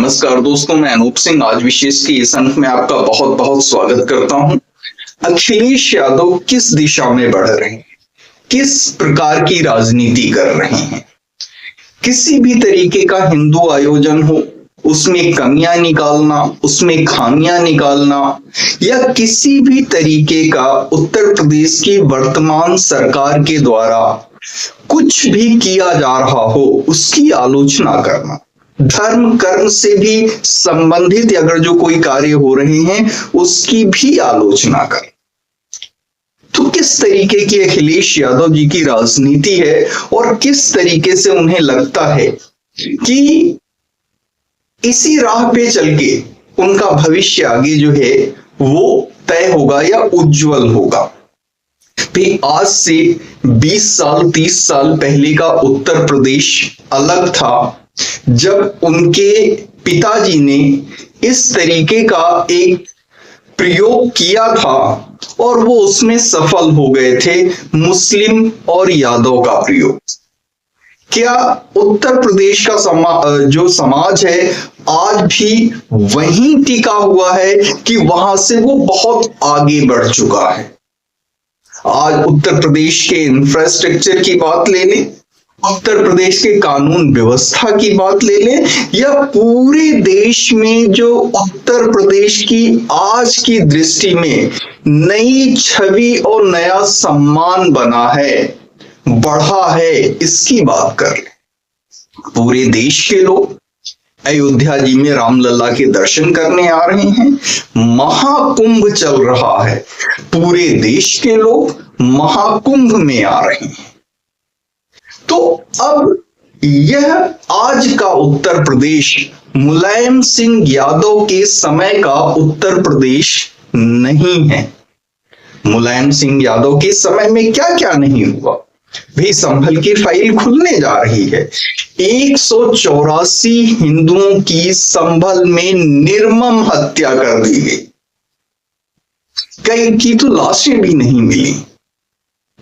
नमस्कार दोस्तों, मैं अनूप सिंह आज विशेष के इस अंक में आपका बहुत बहुत स्वागत करता हूं। अखिलेश यादव किस दिशा में बढ़ रहे हैं, किस प्रकार की राजनीति कर रहे हैं। किसी भी तरीके का हिंदू आयोजन हो, उसमें कमियां निकालना, उसमें खामियां निकालना, या किसी भी तरीके का उत्तर प्रदेश की वर्तमान सरकार के द्वारा कुछ भी किया जा रहा हो उसकी आलोचना करना, धर्म कर्म से भी संबंधित अगर जो कोई कार्य हो रहे हैं उसकी भी आलोचना कर। तो किस तरीके की अखिलेश यादव जी की राजनीति है और किस तरीके से उन्हें लगता है कि इसी राह पे चल के उनका भविष्य आगे जो है वो तय होगा या उज्जवल होगा। भाई आज से 20 साल 30 साल पहले का उत्तर प्रदेश अलग था, जब उनके पिताजी ने इस तरीके का एक प्रयोग किया था और वो उसमें सफल हो गए थे, मुस्लिम और यादव का प्रयोग। क्या उत्तर प्रदेश का जो समाज है आज भी वहीं टिका हुआ है कि वहां से वो बहुत आगे बढ़ चुका है। आज उत्तर प्रदेश के इंफ्रास्ट्रक्चर की बात ले लें, उत्तर प्रदेश के कानून व्यवस्था की बात ले लें, या पूरे देश में जो उत्तर प्रदेश की आज की दृष्टि में नई छवि और नया सम्मान बना है, बढ़ा है, इसकी बात कर लें। पूरे देश के लोग अयोध्या जी में रामलला के दर्शन करने आ रहे हैं, महाकुंभ चल रहा है, पूरे देश के लोग महाकुंभ में आ रहे हैं। तो अब यह आज का उत्तर प्रदेश मुलायम सिंह यादव के समय का उत्तर प्रदेश नहीं है। मुलायम सिंह यादव के समय में क्या क्या नहीं हुआ। भी संभल की फाइल खुलने जा रही है। 184 हिंदुओं की संभल में निर्मम हत्या कर दी गई, कई की तो लाशें भी नहीं मिली।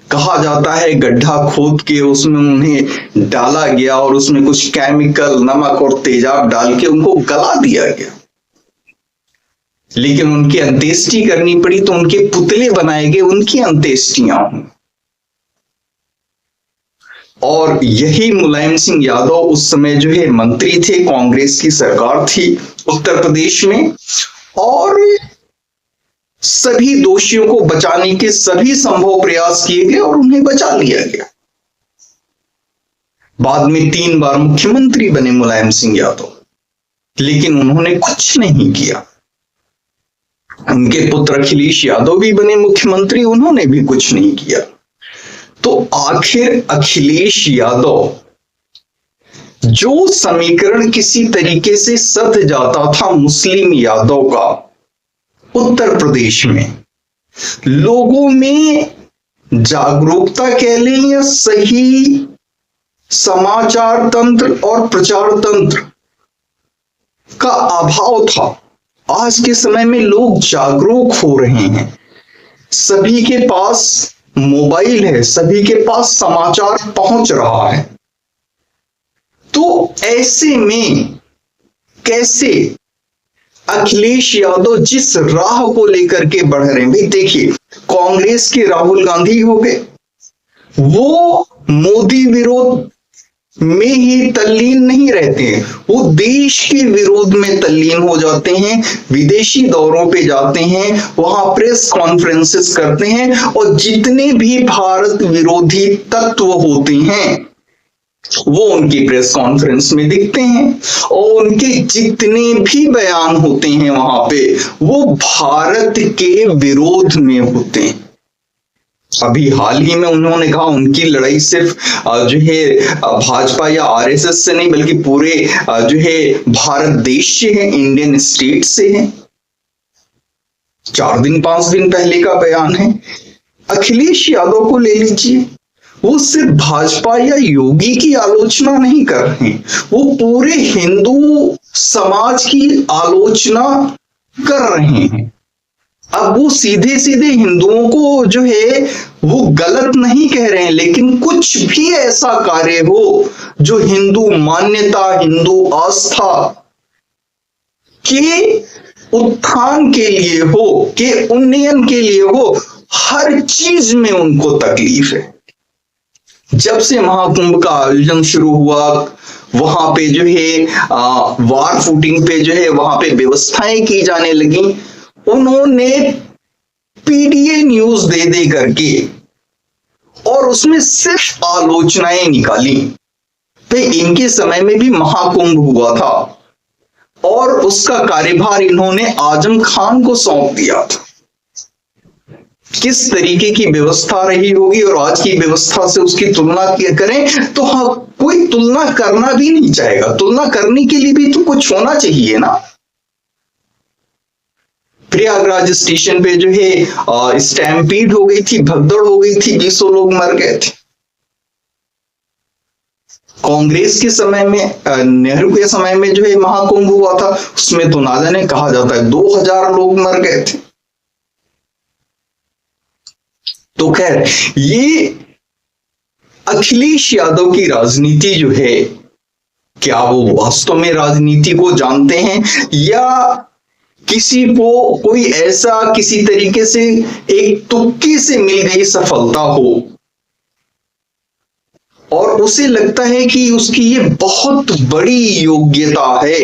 कहा जाता है गड्ढा खोद के उसमें उन्हें डाला गया और उसमें कुछ केमिकल, नमक और तेजाब डाल के उनको गला दिया गया, लेकिन उनकी अंत्येष्टि करनी पड़ी तो उनके पुतले बनाए गए, उनकी अंत्येष्टियां हुई। और यही मुलायम सिंह यादव उस समय जो है मंत्री थे, कांग्रेस की सरकार थी उत्तर प्रदेश में, और सभी दोषियों को बचाने के सभी संभव प्रयास किए गए और उन्हें बचा लिया गया। बाद में 3 बार मुख्यमंत्री बने मुलायम सिंह यादव, लेकिन उन्होंने कुछ नहीं किया। उनके पुत्र अखिलेश यादव भी बने मुख्यमंत्री, उन्होंने भी कुछ नहीं किया। तो आखिर अखिलेश यादव, जो समीकरण किसी तरीके से सध जाता था मुस्लिम यादव का उत्तर प्रदेश में, लोगों में जागरूकता कह लें या सही समाचार तंत्र और प्रचार तंत्र का अभाव था। आज के समय में लोग जागरूक हो रहे हैं, सभी के पास मोबाइल है, सभी के पास समाचार पहुंच रहा है। तो ऐसे में कैसे अखिलेश यादव जिस राह को लेकर के बढ़ रहे हैं, भाई देखिए कांग्रेस के राहुल गांधी हो गए, वो मोदी विरोध में ही तल्लीन नहीं रहते हैं, वो देश के विरोध में तल्लीन हो जाते हैं, विदेशी दौरों पे जाते हैं, वहां प्रेस कॉन्फ्रेंसेस करते हैं, और जितने भी भारत विरोधी तत्व होते हैं वो उनकी प्रेस कॉन्फ्रेंस में दिखते हैं, और उनके जितने भी बयान होते हैं वहां पे वो भारत के विरोध में होते हैं। अभी हाल ही में उन्होंने कहा उनकी लड़ाई सिर्फ जो है भाजपा या आरएसएस से नहीं, बल्कि पूरे जो है भारत देश से है, इंडियन स्टेट से है। 4 दिन 5 दिन पहले का बयान है। अखिलेश यादव को ले लीजिए, वो सिर्फ भाजपा या योगी की आलोचना नहीं कर रहे हैं, वो पूरे हिंदू समाज की आलोचना कर रहे हैं। अब वो सीधे सीधे हिंदुओं को जो है वो गलत नहीं कह रहे हैं, लेकिन कुछ भी ऐसा कार्य हो जो हिंदू मान्यता, हिंदू आस्था के उत्थान के लिए हो, के उन्नयन के लिए हो, हर चीज में उनको तकलीफ है। जब से महाकुंभ का आयोजन शुरू हुआ, वहां पे जो है वार फूटिंग पे जो है वहां पे व्यवस्थाएं की जाने लगी, उन्होंने पीडीए न्यूज दे दे करके और उसमें सिर्फ आलोचनाएं निकाली। तो इनके समय में भी महाकुंभ हुआ था और उसका कार्यभार इन्होंने आजम खान को सौंप दिया था। किस तरीके की व्यवस्था रही होगी और आज की व्यवस्था से उसकी तुलना करें तो हाँ, कोई तुलना करना भी नहीं चाहेगा। तुलना करने के लिए भी तो कुछ होना चाहिए ना। प्रयागराज स्टेशन पे जो है स्टैम्पीड हो गई थी, भगदड़ हो गई थी, 20 लोग मर गए थे। कांग्रेस के समय में, नेहरू के समय में जो है महाकुंभ हुआ था, उसमें तो ना जाने कहा जाता है 2000 लोग मर गए थे। तो खैर, ये अखिलेश यादव की राजनीति जो है, क्या वो वास्तव में राजनीति को जानते हैं या किसी को कोई ऐसा किसी तरीके से एक तुक्के से मिल गई सफलता हो और उसे लगता है कि उसकी ये बहुत बड़ी योग्यता है,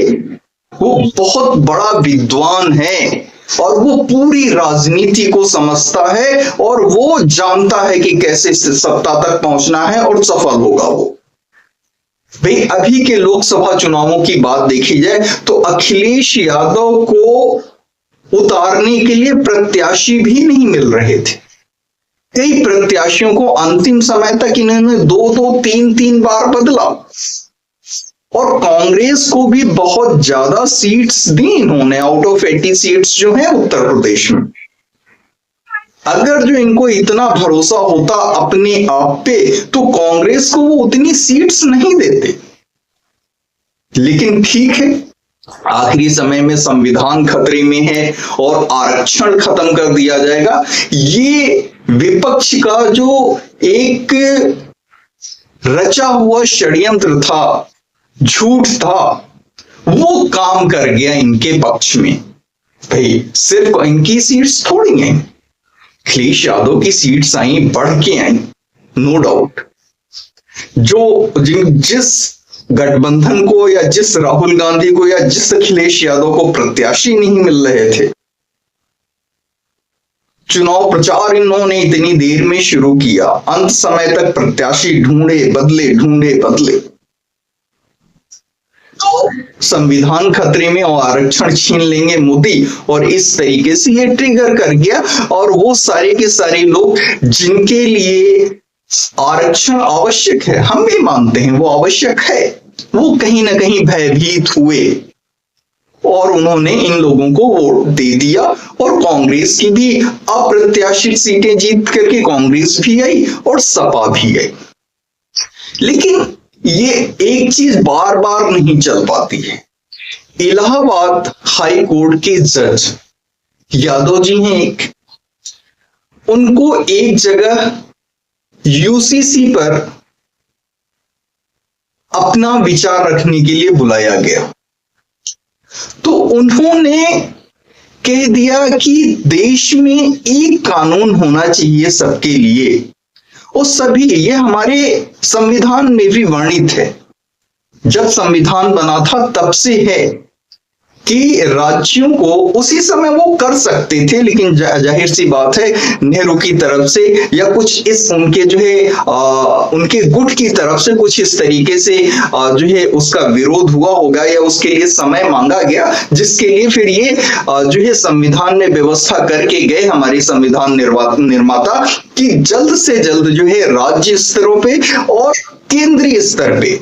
वो बहुत बड़ा विद्वान है और वो पूरी राजनीति को समझता है और वो जानता है कि कैसे सत्ता तक पहुंचना है और सफल होगा वो। भाई, अभी के लोकसभा चुनावों की बात देखी जाए तो अखिलेश यादव को उतारने के लिए प्रत्याशी भी नहीं मिल रहे थे। कई प्रत्याशियों को अंतिम समय तक इन्होंने 2-2, 3-3 बार बदला और कांग्रेस को भी बहुत ज्यादा सीट्स दी इन्होंने। आउट ऑफ 80 सीट्स जो है उत्तर प्रदेश में। अगर जो इनको इतना भरोसा होता अपने आप पे तो कांग्रेस को वो उतनी सीट्स नहीं देते। लेकिन ठीक है, आखिरी समय में संविधान खतरे में है और आरक्षण खत्म कर दिया जाएगा। ये विपक्ष का जो एक रचा हुआ षड्यंत्र था, झूठ था, वो काम कर गया इनके पक्ष में। भाई, सिर्फ इनकी सीट्स थोड़ी हैं, अखिलेश यादव की सीट्स आई, बढ़ के आई, नो डाउट। जिस गठबंधन को या जिस राहुल गांधी को या जिस अखिलेश यादव को प्रत्याशी नहीं मिल रहे थे, चुनाव प्रचार इन्होंने इतनी देर में शुरू किया, अंत समय तक प्रत्याशी ढूंढे बदले। तो संविधान खतरे में और आरक्षण छीन लेंगे मोदी, और इस तरीके से ये ट्रिगर कर गया। और वो सारे के सारे लोग जिनके लिए आरक्षण आवश्यक है, हम भी मानते हैं वो आवश्यक है, वो कहीं ना कहीं भयभीत हुए और उन्होंने इन लोगों को वोट दे दिया। और कांग्रेस की भी अप्रत्याशित सीटें जीत करके कांग्रेस भी आई और सपा भी आई। लेकिन ये एक चीज बार बार नहीं चल पाती है। इलाहाबाद हाई कोर्ट के जज यादव जी हैं एक, उनको एक जगह यूसीसी पर अपना विचार रखने के लिए बुलाया गया, तो उन्होंने कह दिया कि देश में एक कानून होना चाहिए सबके लिए, और सभी, ये हमारे संविधान में भी वर्णित है। जब संविधान बना था तब से है कि राज्यों को उसी समय वो कर सकते थे, लेकिन जाहिर सी बात है नेहरू की तरफ से या कुछ इस उनके जो है उनके गुट की तरफ से कुछ इस तरीके से जो है उसका विरोध हुआ होगा या उसके लिए समय मांगा गया, जिसके लिए फिर ये जो है संविधान में व्यवस्था करके गए हमारे संविधान निर्माता कि जल्द से जल्द जो है राज्य स्तरों पे और केंद्रीय स्तर पे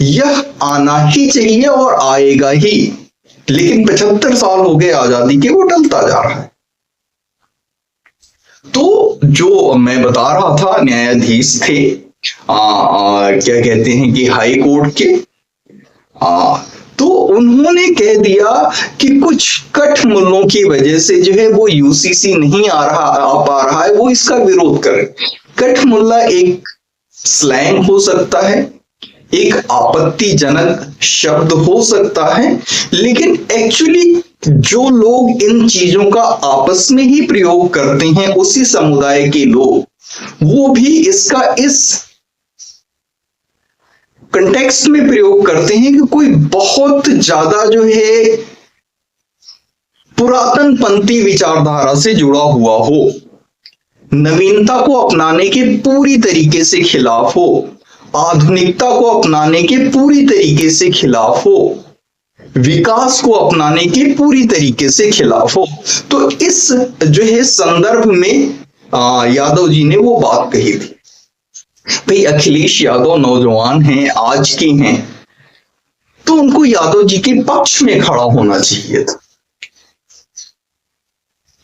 यह आना ही चाहिए और आएगा ही। लेकिन 75 साल हो गए आजादी के, वो टलता जा रहा है। तो जो मैं बता रहा था, न्यायाधीश थे क्या कहते हैं कि हाई कोर्ट के, तो उन्होंने कह दिया कि कुछ कठ मूल्यों की वजह से जो है वो यूसीसी नहीं आ पा रहा है, वो इसका विरोध करे। कठ मुल्ला एक स्लैंग हो सकता है, एक आपत्तिजनक शब्द हो सकता है, लेकिन एक्चुअली जो लोग इन चीजों का आपस में ही प्रयोग करते हैं, उसी समुदाय के लोग, वो भी इसका इस कंटेक्स्ट में प्रयोग करते हैं कि कोई बहुत ज्यादा जो है पुरातन पंथी विचारधारा से जुड़ा हुआ हो, नवीनता को अपनाने के पूरी तरीके से खिलाफ हो, आधुनिकता को अपनाने के पूरी तरीके से खिलाफ हो, विकास को अपनाने के पूरी तरीके से खिलाफ हो। तो इस जो है संदर्भ में यादव जी ने वो बात कही थी। भाई अखिलेश यादव नौजवान हैं, आज के हैं, तो उनको यादव जी के पक्ष में खड़ा होना चाहिए था।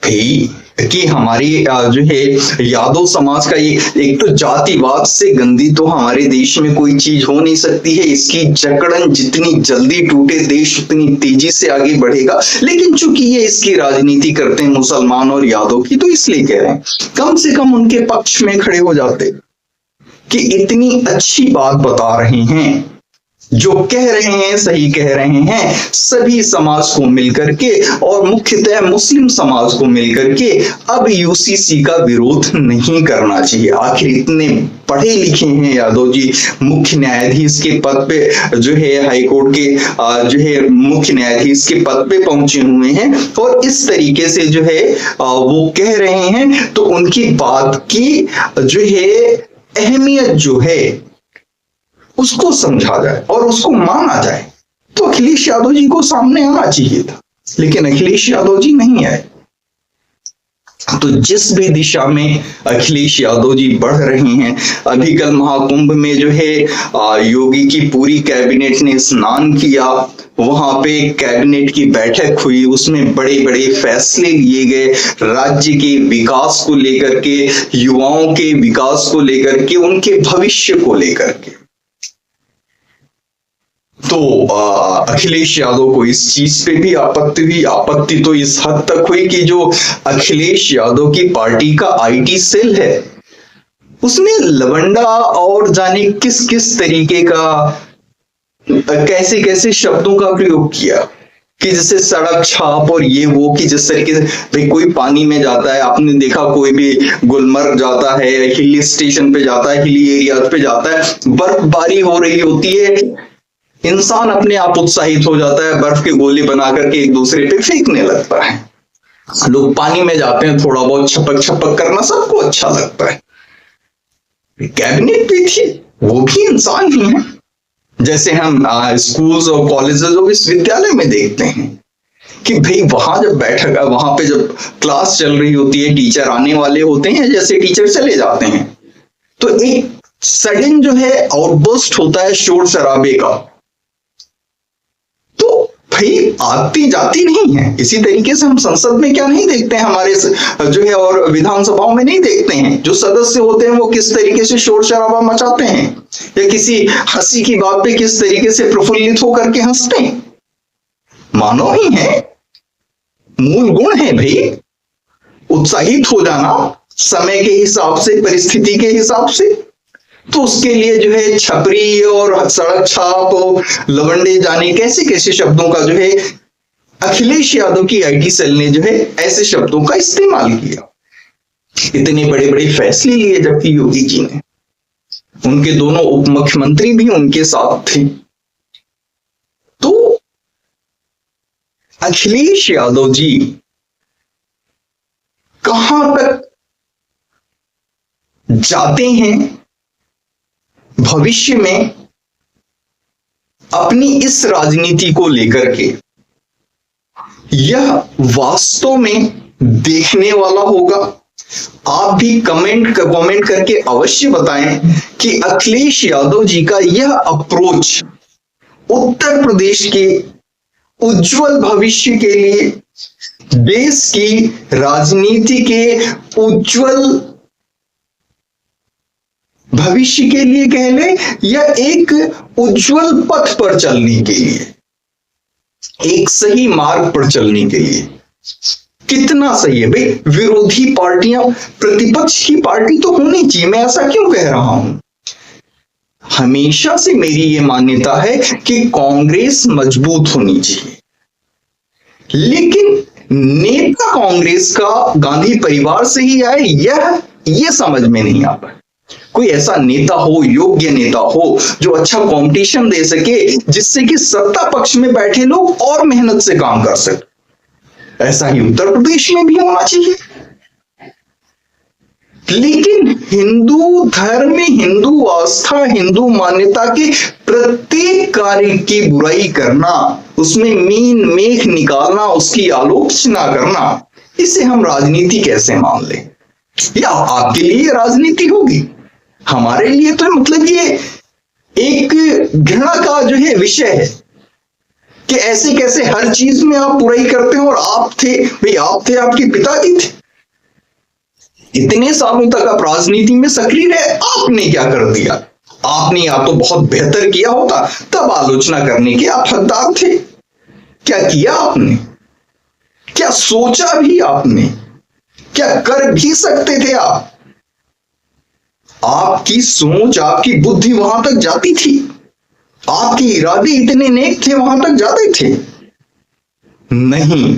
भाई कि हमारी जो है यादव समाज का ये एक तो जातिवाद से गंदी तो हमारे देश में कोई चीज हो नहीं सकती है। इसकी जकड़न जितनी जल्दी टूटे, देश उतनी तेजी से आगे बढ़ेगा। लेकिन चूंकि ये इसकी राजनीति करते हैं मुसलमान और यादव की, तो इसलिए कह रहे हैं कम से कम उनके पक्ष में खड़े हो जाते कि इतनी अच्छी बात बता रहे हैं, जो कह रहे हैं सही कह रहे हैं, सभी समाज को मिलकर के और मुख्यतः मुस्लिम समाज को मिलकर के अब यूसीसी का विरोध नहीं करना चाहिए। आखिर इतने पढ़े लिखे हैं यादव जी, मुख्य न्यायाधीश के पद पे जो है हाईकोर्ट के जो है मुख्य न्यायाधीश के पद पे पहुंचे हुए हैं, और इस तरीके से जो है वो कह रहे हैं, तो उनकी बात की जो है अहमियत जो है उसको समझा जाए और उसको माना जाए। तो अखिलेश यादव जी को सामने आना चाहिए था, लेकिन अखिलेश यादव जी नहीं आए। तो जिस भी दिशा में अखिलेश यादव जी बढ़ रहे हैं, अभी कल महाकुंभ में जो है योगी की पूरी कैबिनेट ने स्नान किया, वहां पे कैबिनेट की बैठक हुई, उसमें बड़े बड़े फैसले लिए गए राज्य के विकास को लेकर के, युवाओं के विकास को लेकर के, उनके भविष्य को लेकर के। तो अखिलेश यादव को इस चीज पे भी आपत्ति हुई। आपत्ति तो इस हद तक हुई कि जो अखिलेश यादव की पार्टी का आईटी सेल है, उसने लवंडा और जाने किस किस तरीके का कैसे कैसे शब्दों का प्रयोग किया कि जैसे सड़क छाप और ये वो, कि जिस तरीके से भाई कोई पानी में जाता है, आपने देखा कोई भी गुलमर्ग जाता है, हिल स्टेशन पे जाता है, हिली एरिया पे जाता है, बर्फबारी हो रही होती है, इंसान अपने आप उत्साहित हो जाता है, बर्फ के गोले बना करके एक दूसरे पे फेंकने लगता है। लोग पानी में जाते हैं, थोड़ा बहुत छपक छपक करना सबको अच्छा लगता है। कैबिनेट भी थी, वो भी इंसान ही है, जैसे हम स्कूल्स और कॉलेजेस और विश्वविद्यालय में देखते हैं कि भाई वहां जब बैठक, वहां पे जब क्लास चल रही होती है, टीचर आने वाले होते हैं, जैसे टीचर चले जाते हैं, तो एक सडन जो है आउटबर्स्ट होता है शोर शराबे का। तो भाई आती जाती नहीं है। इसी तरीके से हम संसद में क्या नहीं देखते हैं, हमारे जो है और विधानसभाओं में नहीं देखते हैं, जो सदस्य होते हैं वो किस तरीके से शोर शराबा मचाते हैं, या किसी हंसी की बात पे किस तरीके से प्रफुल्लित होकर के हंसते हैं। मानव ही है, मूल गुण है भाई, उत्साहित हो जाना समय के हिसाब से, परिस्थिति के हिसाब से। तो उसके लिए जो है छपरी और सड़क छाप और लवंडे जाने कैसे कैसे शब्दों का जो है अखिलेश यादव की आईटी सेल ने जो है ऐसे शब्दों का इस्तेमाल किया। इतने बड़े बड़े फैसले लिए जबकि योगी जी ने, उनके दोनों उप मुख्यमंत्री भी उनके साथ थे। तो अखिलेश यादव जी कहां तक जाते हैं भविष्य में अपनी इस राजनीति को लेकर के, यह वास्तव में देखने वाला होगा। आप भी कमेंट करके अवश्य बताएं कि अखिलेश यादव जी का यह अप्रोच उत्तर प्रदेश के उज्जवल भविष्य के लिए, देश की राजनीति के उज्जवल भविष्य के लिए कह ले, या एक उज्जवल पथ पर चलने के लिए, एक सही मार्ग पर चलने के लिए कितना सही है। भाई विरोधी पार्टियां, प्रतिपक्ष की पार्टी तो होनी चाहिए, मैं ऐसा क्यों कह रहा हूं। हमेशा से मेरी ये मान्यता है कि कांग्रेस मजबूत होनी चाहिए, लेकिन नेता कांग्रेस का गांधी परिवार से ही आए यह समझ में नहीं आ पाए। कोई ऐसा नेता हो, योग्य नेता हो, जो अच्छा कंपटीशन दे सके, जिससे कि सत्ता पक्ष में बैठे लोग और मेहनत से काम कर सके। ऐसा ही उत्तर प्रदेश में भी होना चाहिए। लेकिन हिंदू धर्म, हिंदू आस्था, हिंदू मान्यता के प्रत्येक कार्य की बुराई करना, उसमें मीन मेख निकालना, उसकी आलोचना करना, इसे हम राजनीति कैसे मान लें? या आपके लिए राजनीति होगी, हमारे लिए तो मतलब ये एक घृणा का जो है विषय है कि ऐसे कैसे हर चीज में आप बुराई करते हो। और आप थे भाई, आप थे, आपके पिताजी थे, इतने सालों तक आप राजनीति में सक्रिय रहे, आपने क्या कर दिया? आपने या तो बहुत बेहतर किया होता, तब आलोचना करने के आप हकदार थे। क्या किया आपने? क्या सोचा भी आपने? क्या कर भी सकते थे आप? आपकी सोच, आपकी बुद्धि वहां तक जाती थी? आपके इरादे इतने नेक थे, वहां तक जाते थे? नहीं।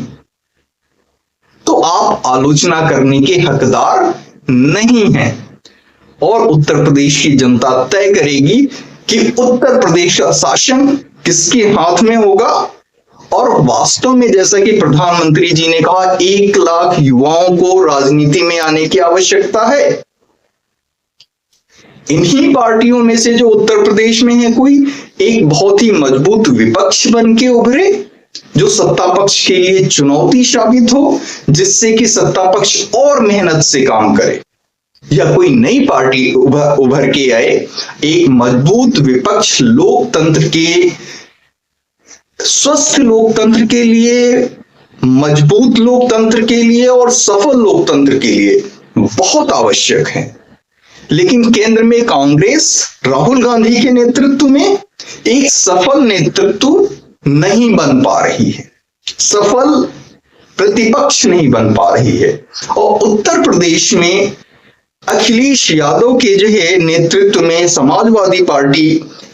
तो आप आलोचना करने के हकदार नहीं हैं। और उत्तर प्रदेश की जनता तय करेगी कि उत्तर प्रदेश का शासन किसके हाथ में होगा। और वास्तव में जैसा कि प्रधानमंत्री जी ने कहा, 1 लाख युवाओं को राजनीति में आने की आवश्यकता है। इन्हीं पार्टियों में से जो उत्तर प्रदेश में है, कोई एक बहुत ही मजबूत विपक्ष बन के उभरे, जो सत्ता पक्ष के लिए चुनौती साबित हो, जिससे कि सत्ता पक्ष और मेहनत से काम करे। या कोई नई पार्टी उभर के आए, एक मजबूत विपक्ष, लोकतंत्र के, स्वस्थ लोकतंत्र के लिए, मजबूत लोकतंत्र के लिए और सफल लोकतंत्र के लिए बहुत आवश्यक है। लेकिन केंद्र में कांग्रेस राहुल गांधी के नेतृत्व में एक सफल नेतृत्व नहीं बन पा रही है, सफल प्रतिपक्ष नहीं बन पा रही है। और उत्तर प्रदेश में अखिलेश यादव के जो है नेतृत्व में समाजवादी पार्टी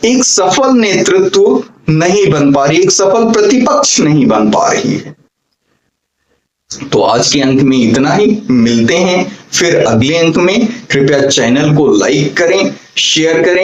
एक सफल नेतृत्व नहीं बन पा रही, एक सफल प्रतिपक्ष नहीं बन पा रही है। तो आज के अंक में इतना ही। मिलते हैं फिर अगले अंक में। कृपया चैनल को लाइक करें, शेयर करें।